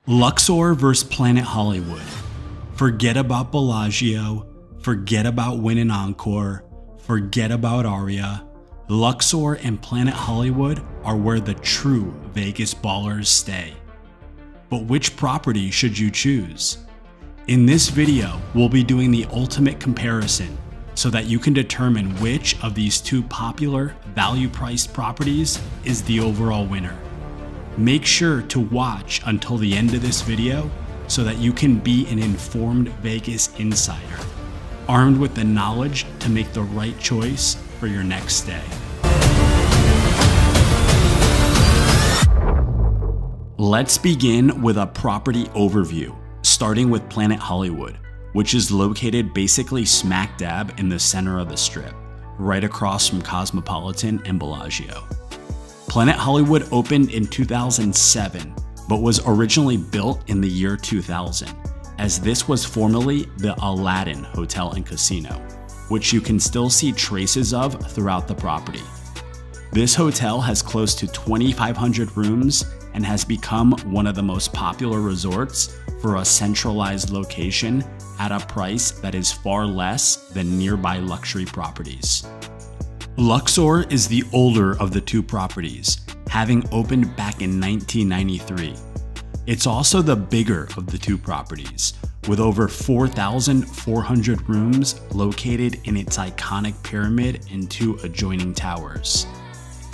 LUXOR vs Planet Hollywood. Forget about Bellagio, forget about Wynn and Encore, forget about Aria. LUXOR and Planet Hollywood are where the true Vegas ballers stay. But which property should you choose? In this video, we'll be doing the ultimate comparison so that you can determine which of these two popular value-priced properties is the overall winner. Make sure to watch until the end of this video so that you can be an informed Vegas insider, armed with the knowledge to make the right choice for your next stay. Let's begin with a property overview, starting with Planet Hollywood, which is located basically smack dab in the center of the Strip, right across from Cosmopolitan and Bellagio. Planet Hollywood opened in 2007, but was originally built in the year 2000, as this was formerly the Aladdin Hotel and Casino, which you can still see traces of throughout the property. This hotel has close to 2,500 rooms and has become one of the most popular resorts for a centralized location at a price that is far less than nearby luxury properties. LUXOR is the older of the two properties, having opened back in 1993. It's also the bigger of the two properties, with over 4,400 rooms located in its iconic pyramid and two adjoining towers.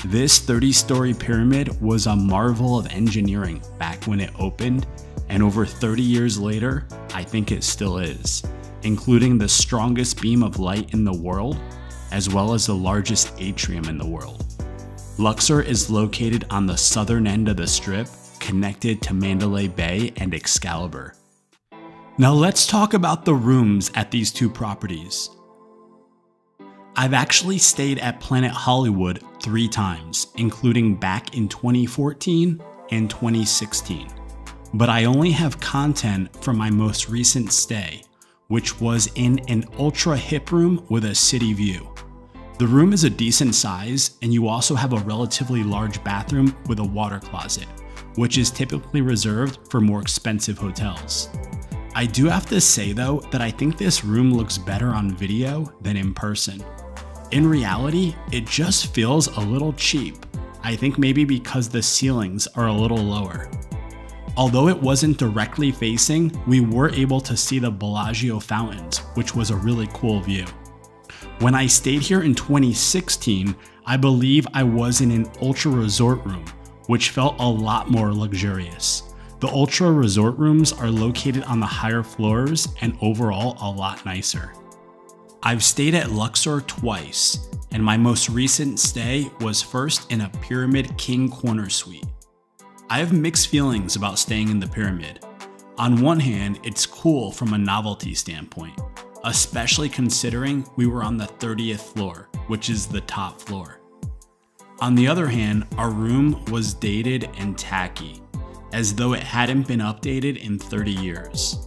This 30-story pyramid was a marvel of engineering back when it opened, and over 30 years later, I think it still is, including the strongest beam of light in the world, as well as the largest atrium in the world. LUXOR is located on the southern end of the Strip, connected to Mandalay Bay and Excalibur. Now let's talk about the rooms at these two properties. I've actually stayed at Planet Hollywood 3 times, including back in 2014 and 2016. But I only have content from my most recent stay, which was in an ultra hip room with a city view. The room is a decent size, and you also have a relatively large bathroom with a water closet, which is typically reserved for more expensive hotels. I do have to say though that I think this room looks better on video than in person. In reality, it just feels a little cheap. I think maybe because the ceilings are a little lower. Although it wasn't directly facing, we were able to see the Bellagio fountains, which was a really cool view. When I stayed here in 2016, I believe I was in an ultra resort room, which felt a lot more luxurious. The ultra resort rooms are located on the higher floors and overall a lot nicer. I've stayed at LUXOR twice, and my most recent stay was first in a Pyramid King Corner Suite. I have mixed feelings about staying in the Pyramid. On one hand, it's cool from a novelty standpoint, especially considering we were on the 30th floor, which is the top floor. On the other hand, our room was dated and tacky, as though it hadn't been updated in 30 years.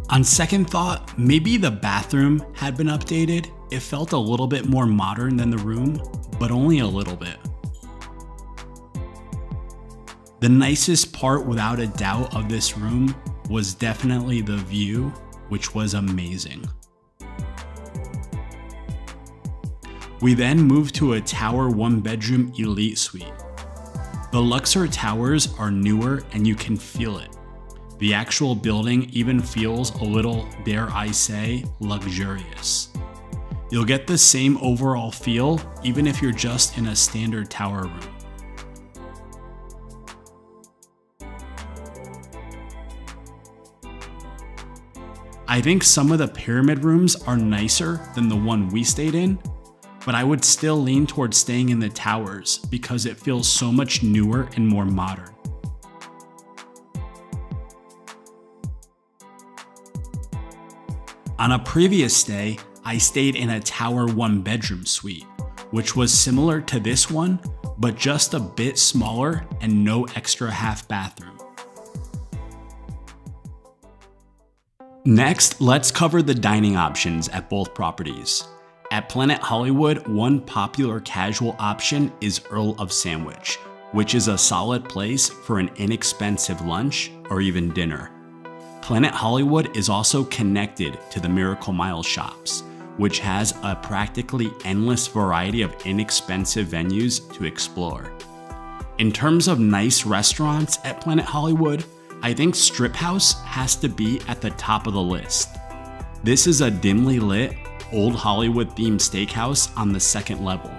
On second thought, maybe the bathroom had been updated. It felt a little bit more modern than the room, but only a little bit. The nicest part without a doubt of this room was definitely the view, which was amazing. We then moved to a tower 1-bedroom elite suite. The LUXOR towers are newer and you can feel it. The actual building even feels a little, dare I say, luxurious. You'll get the same overall feel even if you're just in a standard tower room. I think some of the pyramid rooms are nicer than the one we stayed in, but I would still lean towards staying in the towers because it feels so much newer and more modern. On a previous stay, I stayed in a tower 1-bedroom suite, which was similar to this one, but just a bit smaller and no extra half bathroom. Next, let's cover the dining options at both properties. At Planet Hollywood, one popular casual option is Earl of Sandwich, which is a solid place for an inexpensive lunch or even dinner. Planet Hollywood is also connected to the Miracle Mile shops, which has a practically endless variety of inexpensive venues to explore. In terms of nice restaurants at Planet Hollywood, I think Strip House has to be at the top of the list. This is a dimly lit, old Hollywood themed steakhouse on the second level.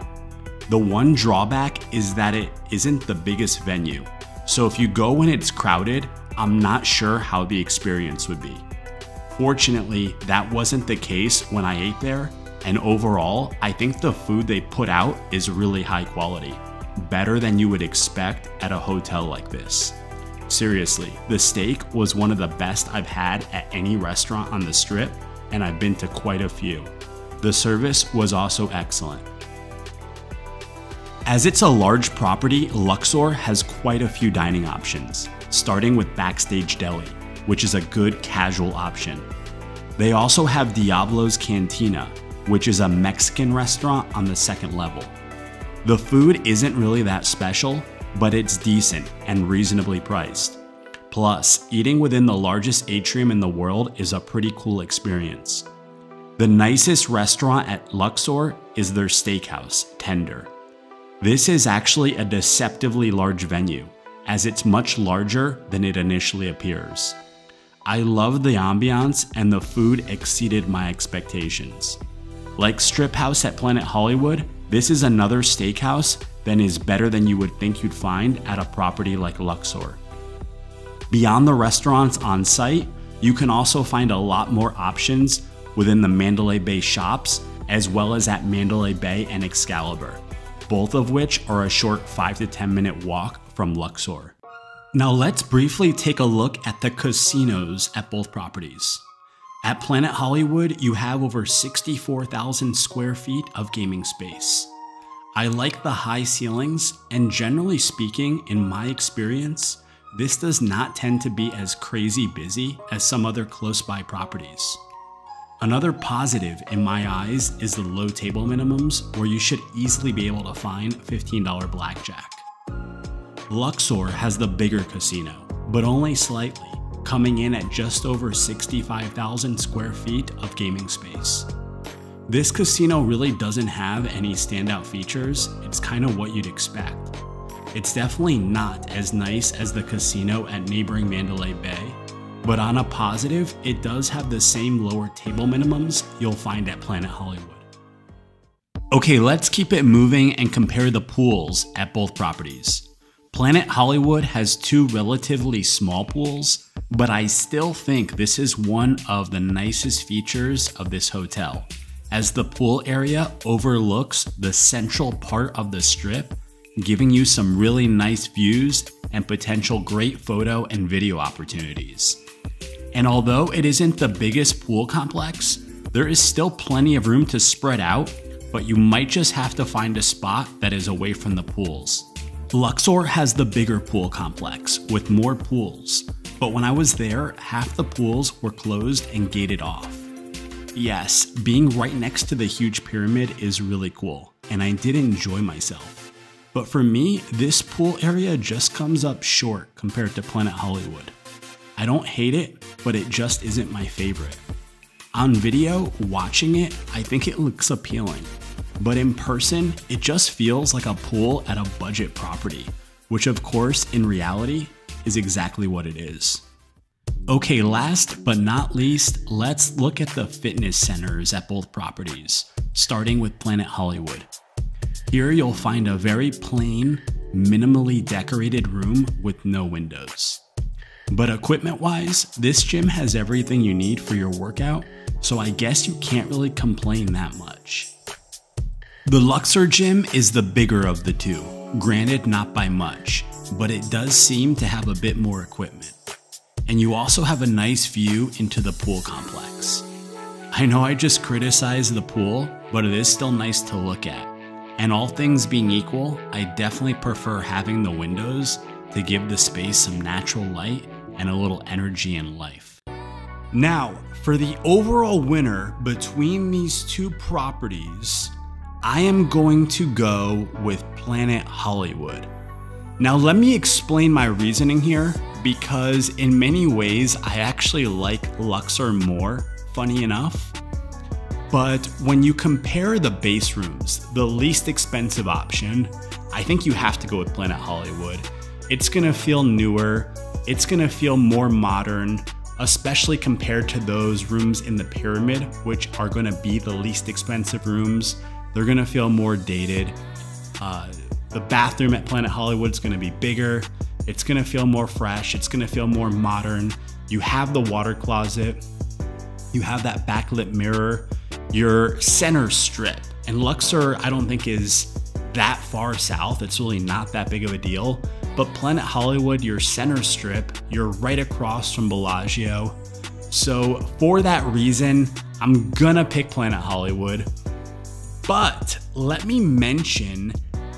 The one drawback is that it isn't the biggest venue, so if you go when it's crowded, I'm not sure how the experience would be. Fortunately, that wasn't the case when I ate there, and overall, I think the food they put out is really high quality, better than you would expect at a hotel like this. Seriously, the steak was one of the best I've had at any restaurant on the Strip, and I've been to quite a few. The service was also excellent. As it's a large property, LUXOR has quite a few dining options, starting with Backstage Deli, which is a good casual option. They also have Diablo's Cantina, which is a Mexican restaurant on the second level. The food isn't really that special, but it's decent and reasonably priced. Plus, eating within the largest atrium in the world is a pretty cool experience. The nicest restaurant at LUXOR is their steakhouse, Tender. This is actually a deceptively large venue, as it's much larger than it initially appears. I love the ambiance and the food exceeded my expectations. Like Strip House at Planet Hollywood, this is another steakhouse that is better than you would think you'd find at a property like LUXOR. Beyond the restaurants on site, you can also find a lot more options within the Mandalay Bay shops, as well as at Mandalay Bay and Excalibur, both of which are a short 5 to 10 minute walk from LUXOR. Now let's briefly take a look at the casinos at both properties. At Planet Hollywood, you have over 64,000 square feet of gaming space. I like the high ceilings, and generally speaking, in my experience, this does not tend to be as crazy busy as some other close by properties. Another positive in my eyes is the low table minimums, where you should easily be able to find $15 blackjack. LUXOR has the bigger casino, but only slightly, coming in at just over 65,000 square feet of gaming space. This casino really doesn't have any standout features. It's kind of what you'd expect. It's definitely not as nice as the casino at neighboring Mandalay Bay, but on a positive, it does have the same lower table minimums you'll find at Planet Hollywood. Okay, let's keep it moving and compare the pools at both properties. Planet Hollywood has two relatively small pools, but I still think this is one of the nicest features of this hotel, as the pool area overlooks the central part of the Strip, giving you some really nice views and potential great photo and video opportunities. And although it isn't the biggest pool complex, there is still plenty of room to spread out, but you might just have to find a spot that is away from the pools. LUXOR has the bigger pool complex with more pools, but when I was there, half the pools were closed and gated off. Yes, being right next to the huge pyramid is really cool, and I did enjoy myself. But for me, this pool area just comes up short compared to Planet Hollywood. I don't hate it, but it just isn't my favorite. On video, watching it, I think it looks appealing. But in person, it just feels like a pool at a budget property, which of course, in reality, is exactly what it is. Okay, last but not least, let's look at the fitness centers at both properties, starting with Planet Hollywood. Here you'll find a very plain, minimally decorated room with no windows. But equipment-wise, this gym has everything you need for your workout, so I guess you can't really complain that much. The LUXOR gym is the bigger of the two, granted not by much, but it does seem to have a bit more equipment. And you also have a nice view into the pool complex. I know I just criticized the pool, but it is still nice to look at. And all things being equal, I definitely prefer having the windows to give the space some natural light and a little energy and life. Now, for the overall winner between these two properties, I am going to go with Planet Hollywood. Now, let me explain my reasoning here, because in many ways, I actually like LUXOR more, funny enough. But when you compare the base rooms, the least expensive option, I think you have to go with Planet Hollywood. It's gonna feel newer, it's gonna feel more modern, especially compared to those rooms in the pyramid, which are gonna be the least expensive rooms. They're gonna feel more dated. The bathroom at Planet Hollywood is gonna be bigger. It's gonna feel more fresh. It's gonna feel more modern. You have the water closet. You have that backlit mirror. Your center strip. And LUXOR, I don't think is that far south. It's really not that big of a deal. But Planet Hollywood, your center strip, you're right across from Bellagio. So for that reason, I'm gonna pick Planet Hollywood. But let me mention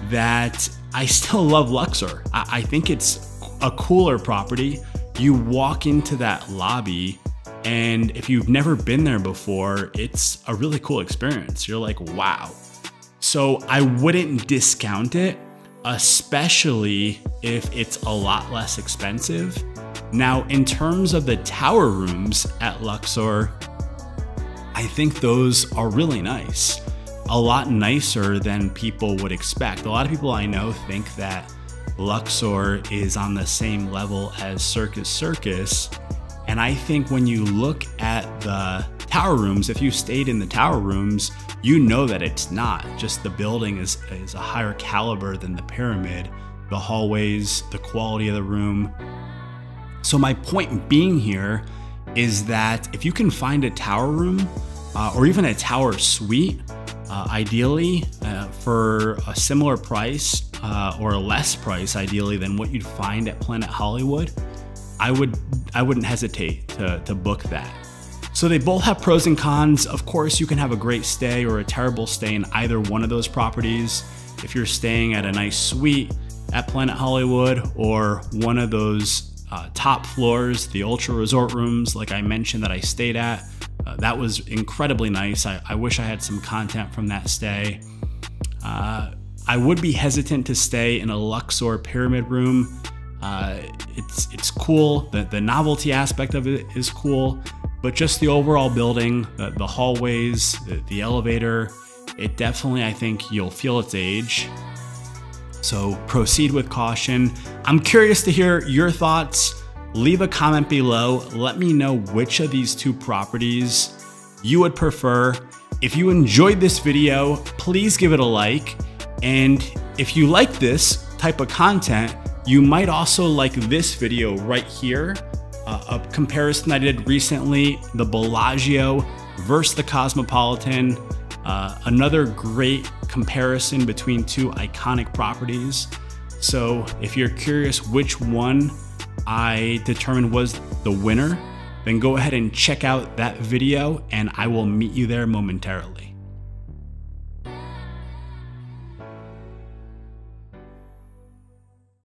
that I still love LUXOR. I think it's a cooler property. You walk into that lobby, and if you've never been there before, it's a really cool experience. You're like, wow. So I wouldn't discount it, especially if it's a lot less expensive. Now, in terms of the tower rooms at LUXOR, I think those are really nice. A lot nicer than people would expect. A lot of people I know think that LUXOR is on the same level as Circus Circus. And I think when you look at the tower rooms, if you stayed in the tower rooms, you know that it's not. Just the building is a higher caliber than the pyramid. The hallways, the quality of the room. So my point being here is that if you can find a tower room or even a tower suite, ideally for a similar price or a less price ideally than what you'd find at Planet Hollywood, I wouldn't hesitate to book that. So they both have pros and cons. Of course, you can have a great stay or a terrible stay in either one of those properties. If you're staying at a nice suite at Planet Hollywood or one of those top floors, the ultra resort rooms like I mentioned that I stayed at, that was incredibly nice. I wish I had some content from that stay. I would be hesitant to stay in a LUXOR pyramid room. It's cool, the novelty aspect of it is cool, but just the overall building, the hallways, the elevator, it definitely, I think you'll feel its age. So proceed with caution. I'm curious to hear your thoughts. Leave a comment below. Let me know which of these two properties you would prefer. If you enjoyed this video, please give it a like. And if you like this type of content, you might also like this video right here, a comparison I did recently, the Bellagio versus the Cosmopolitan. Another great comparison between two iconic properties. So if you're curious which one I determined was the winner, then go ahead and check out that video and I will meet you there momentarily.